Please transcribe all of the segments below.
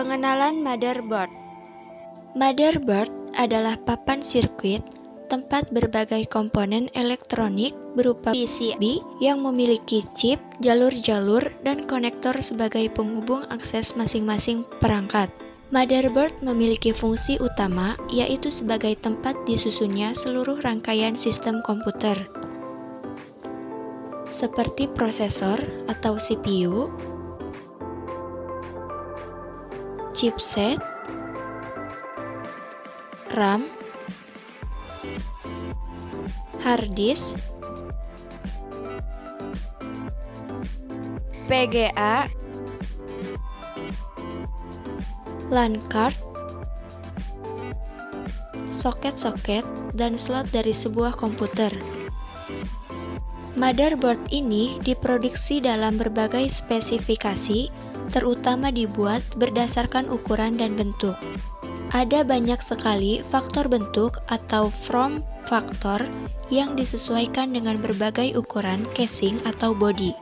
Pengenalan motherboard. Motherboard adalah papan sirkuit tempat berbagai komponen elektronik berupa PCB yang memiliki chip, jalur-jalur, dan konektor sebagai penghubung akses masing-masing perangkat. Motherboard memiliki fungsi utama, yaitu sebagai tempat disusunnya seluruh rangkaian sistem komputer, seperti prosesor atau CPU, chipset, RAM, hard disk, VGA, LAN card, soket-soket, dan slot dari sebuah komputer. Motherboard ini diproduksi dalam berbagai spesifikasi, terutama dibuat berdasarkan ukuran dan bentuk. Ada banyak sekali faktor bentuk atau form factor yang disesuaikan dengan berbagai ukuran casing atau bodi.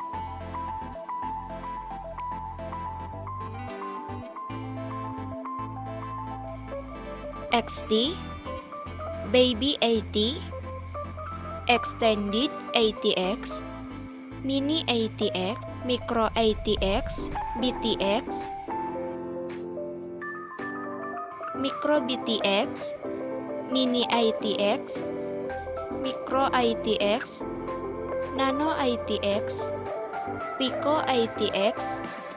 XT, Baby 80, Extended ATX, Mini ATX, Micro ATX, BTX, Micro BTX, Mini ITX, Micro ITX, Nano ITX, Pico ITX,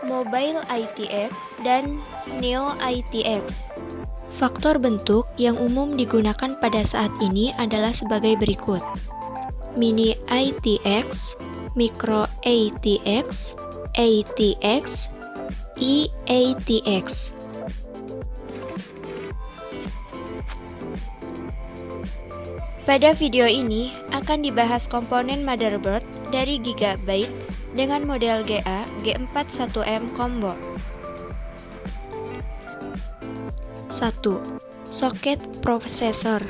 Mobile ITX, dan Neo ITX. Faktor bentuk yang umum digunakan pada saat ini adalah sebagai berikut: Mini ITX, Micro ATX, ATX, eATX. Pada video ini akan dibahas komponen motherboard dari Gigabyte dengan model GA G41M Combo. 1. Soket prosesor.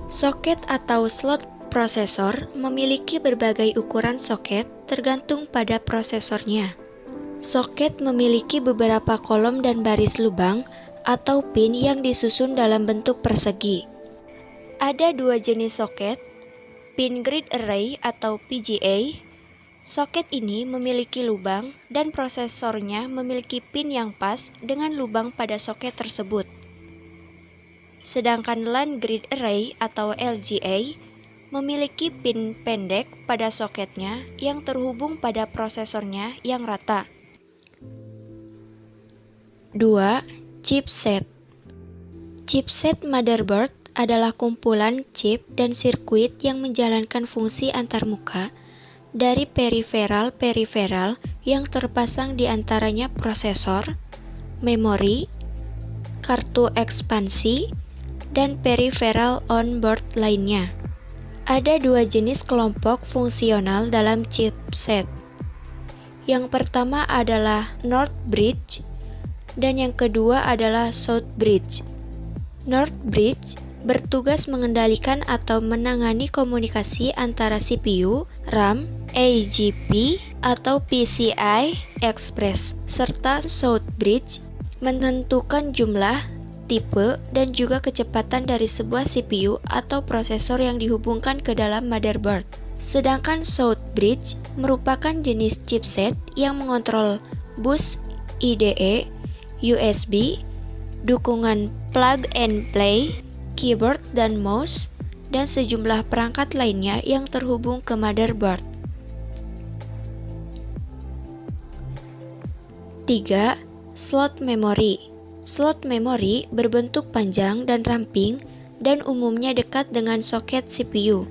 Soket atau slot prosesor memiliki berbagai ukuran soket tergantung pada prosesornya. Soket memiliki beberapa kolom dan baris lubang atau pin yang disusun dalam bentuk persegi. Ada dua jenis soket, pin grid array atau PGA. Soket ini memiliki lubang dan prosesornya memiliki pin yang pas dengan lubang pada soket tersebut. Sedangkan LAN grid array atau LGA memiliki pin pendek pada soketnya yang terhubung pada prosesornya yang rata. 2. Chipset. Chipset motherboard adalah kumpulan chip dan sirkuit yang menjalankan fungsi antarmuka dari periferal yang terpasang di antaranya prosesor, memori, kartu ekspansi, dan periferal on-board lainnya. Ada dua jenis kelompok fungsional dalam chipset. Yang pertama adalah North Bridge dan yang kedua adalah South Bridge. North Bridge bertugas mengendalikan atau menangani komunikasi antara CPU, RAM, AGP, atau PCI Express, serta South Bridge menentukan jumlah, tipe, dan juga kecepatan dari sebuah CPU atau prosesor yang dihubungkan ke dalam motherboard. Sedangkan South Bridge merupakan jenis chipset yang mengontrol bus IDE, USB, dukungan plug and play, keyboard dan mouse, dan sejumlah perangkat lainnya yang terhubung ke motherboard. 3. Slot memori. Slot memori berbentuk panjang dan ramping dan umumnya dekat dengan soket CPU.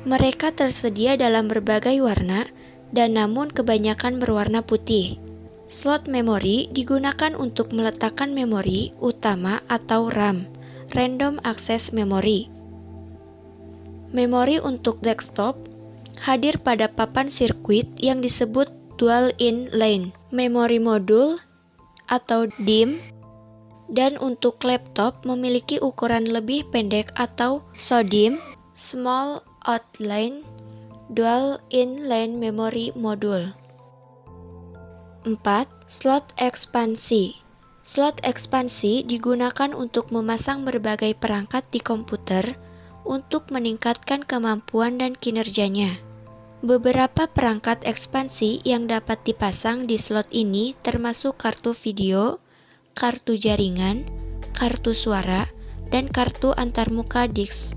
Mereka tersedia dalam berbagai warna dan namun kebanyakan berwarna putih. Slot memori digunakan untuk meletakkan memori utama atau RAM, Random Access Memory. Memori untuk desktop hadir pada papan sirkuit yang disebut Dual In Lane, memori modul atau DIMM, dan untuk laptop memiliki ukuran lebih pendek atau SODIMM, Small Outline Dual In Lane Memory Module. 4. Slot ekspansi. Slot ekspansi digunakan untuk memasang berbagai perangkat di komputer untuk meningkatkan kemampuan dan kinerjanya. Beberapa perangkat ekspansi yang dapat dipasang di slot ini termasuk kartu video, kartu jaringan, kartu suara, dan kartu antarmuka disk.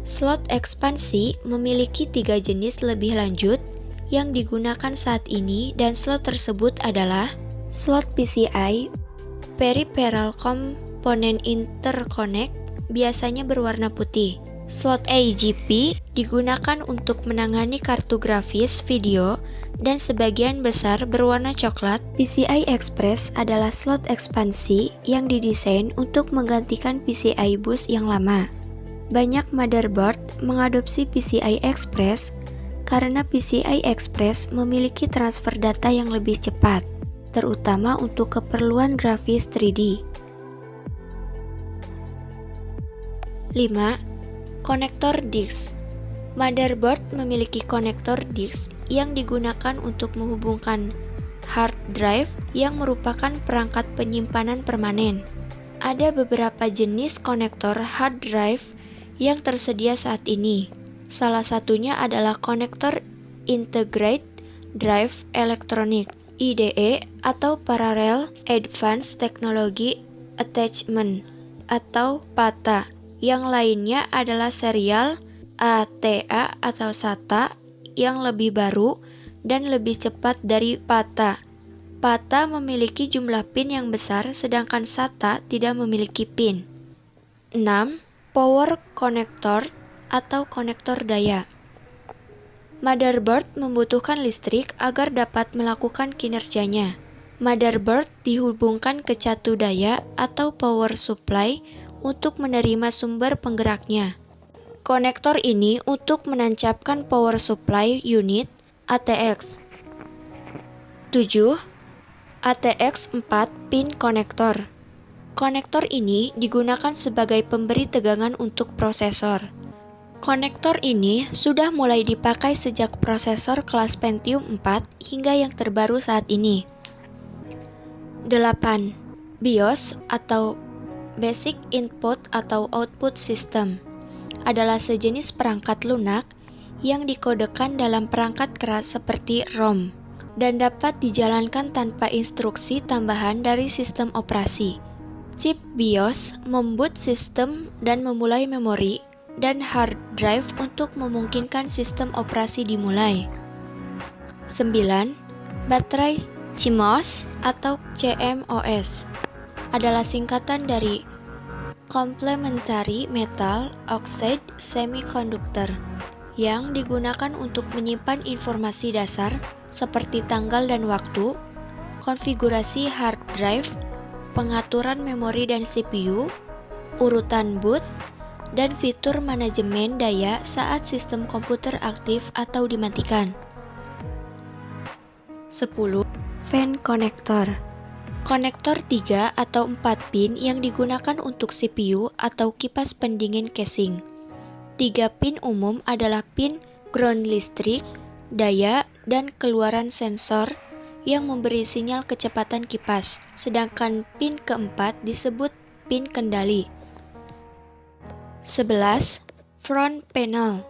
Slot ekspansi memiliki 3 jenis lebih lanjut yang digunakan saat ini, dan slot tersebut adalah slot PCI, Peripheral Component Interconnect, biasanya berwarna putih. Slot AGP digunakan untuk menangani kartu grafis video dan sebagian besar berwarna coklat. PCI Express adalah slot ekspansi yang didesain untuk menggantikan PCI bus yang lama. Banyak motherboard mengadopsi PCI Express karena PCI Express memiliki transfer data yang lebih cepat, terutama untuk keperluan grafis 3D. 5. Konektor disk. Motherboard memiliki konektor disk yang digunakan untuk menghubungkan hard drive yang merupakan perangkat penyimpanan permanen. Ada beberapa jenis konektor hard drive yang tersedia saat ini. Salah satunya adalah konektor Integrated Drive Electronic (IDE) atau Parallel Advanced Technology Attachment atau PATA. Yang lainnya adalah serial ATA atau SATA yang lebih baru dan lebih cepat dari PATA. PATA memiliki jumlah pin yang besar sedangkan SATA tidak memiliki pin. 6. Power connector atau konektor daya. Motherboard membutuhkan listrik agar dapat melakukan kinerjanya. Motherboard dihubungkan ke catu daya atau power supply untuk menerima sumber penggeraknya. Konektor ini untuk menancapkan power supply unit ATX. 7. ATX 4 pin konektor. Konektor ini digunakan sebagai pemberi tegangan untuk prosesor. Konektor ini sudah mulai dipakai sejak prosesor kelas Pentium 4 hingga yang terbaru saat ini. 8. BIOS atau Basic Input atau Output System adalah sejenis perangkat lunak yang dikodekan dalam perangkat keras seperti ROM dan dapat dijalankan tanpa instruksi tambahan dari sistem operasi. Chip BIOS memboot sistem dan memulai memori dan hard drive untuk memungkinkan sistem operasi dimulai. 9. Baterai CMOS atau CMOS adalah singkatan dari Complementary Metal Oxide Semiconductor yang digunakan untuk menyimpan informasi dasar seperti tanggal dan waktu, konfigurasi hard drive, pengaturan memori dan CPU, urutan boot, dan fitur manajemen daya saat sistem komputer aktif atau dimatikan. 10. Fan connector. Konektor 3 atau 4 pin yang digunakan untuk CPU atau kipas pendingin casing. 3 pin umum adalah pin ground listrik, daya, dan keluaran sensor yang memberi sinyal kecepatan kipas, sedangkan pin keempat disebut pin kendali. 11. Front panel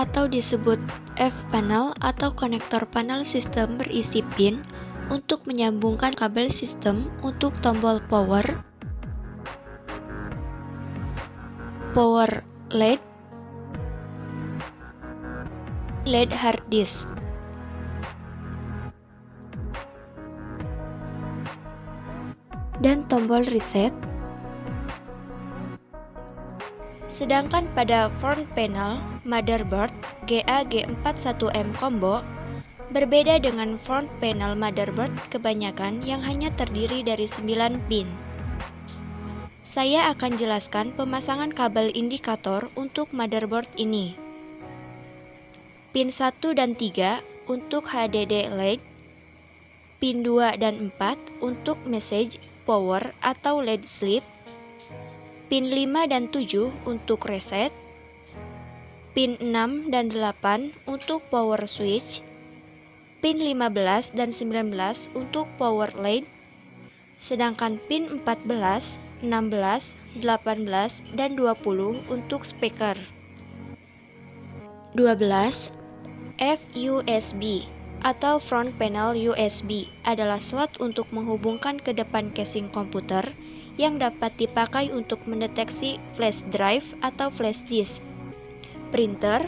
atau disebut F-panel atau konektor panel sistem berisi pin untuk menyambungkan kabel sistem untuk tombol power LED, LED hard disk. Dan tombol reset. Sedangkan pada front panel motherboard GA-G41M combo berbeda dengan front panel motherboard kebanyakan yang hanya terdiri dari 9 pin. Saya akan jelaskan pemasangan kabel indikator untuk motherboard ini. Pin 1 dan 3 untuk HDD LED, pin 2 dan 4 untuk message, power atau LED sleep, pin 5 dan 7 untuk reset, pin 6 dan 8 untuk power switch, pin 15 dan 19 untuk power lead, sedangkan pin 14, 16, 18, dan 20 untuk speaker. 12. FUSB atau Front Panel USB adalah slot untuk menghubungkan ke depan casing komputer yang dapat dipakai untuk mendeteksi flash drive atau flash disk, printer,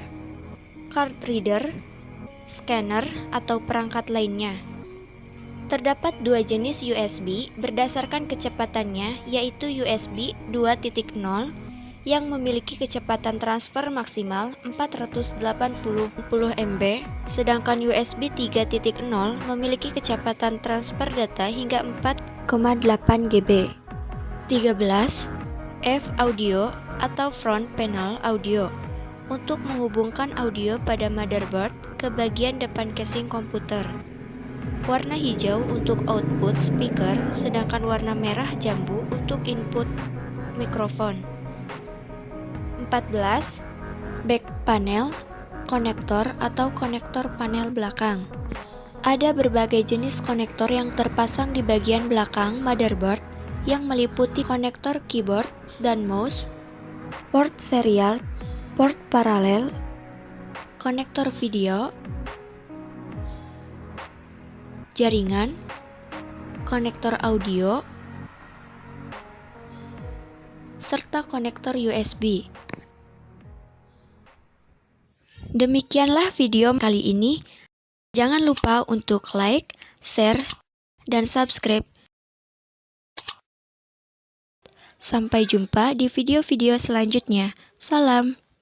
card reader, scanner, atau perangkat lainnya. Terdapat dua jenis USB berdasarkan kecepatannya, yaitu USB 2.0 yang memiliki kecepatan transfer maksimal 480 MB, sedangkan USB 3.0 memiliki kecepatan transfer data hingga 4,8 GB. 13. F audio atau front panel audio untuk menghubungkan audio pada motherboard ke bagian depan casing komputer. Warna hijau untuk output speaker, sedangkan warna merah jambu untuk input mikrofon. 14. Back panel, konektor atau konektor panel belakang. Ada berbagai jenis konektor yang terpasang di bagian belakang motherboard yang meliputi konektor keyboard dan mouse, port serial, port paralel, konektor video, jaringan, konektor audio, serta konektor USB. Demikianlah video kali ini. Jangan lupa untuk like, share, dan subscribe. Sampai jumpa di video-video selanjutnya. Salam.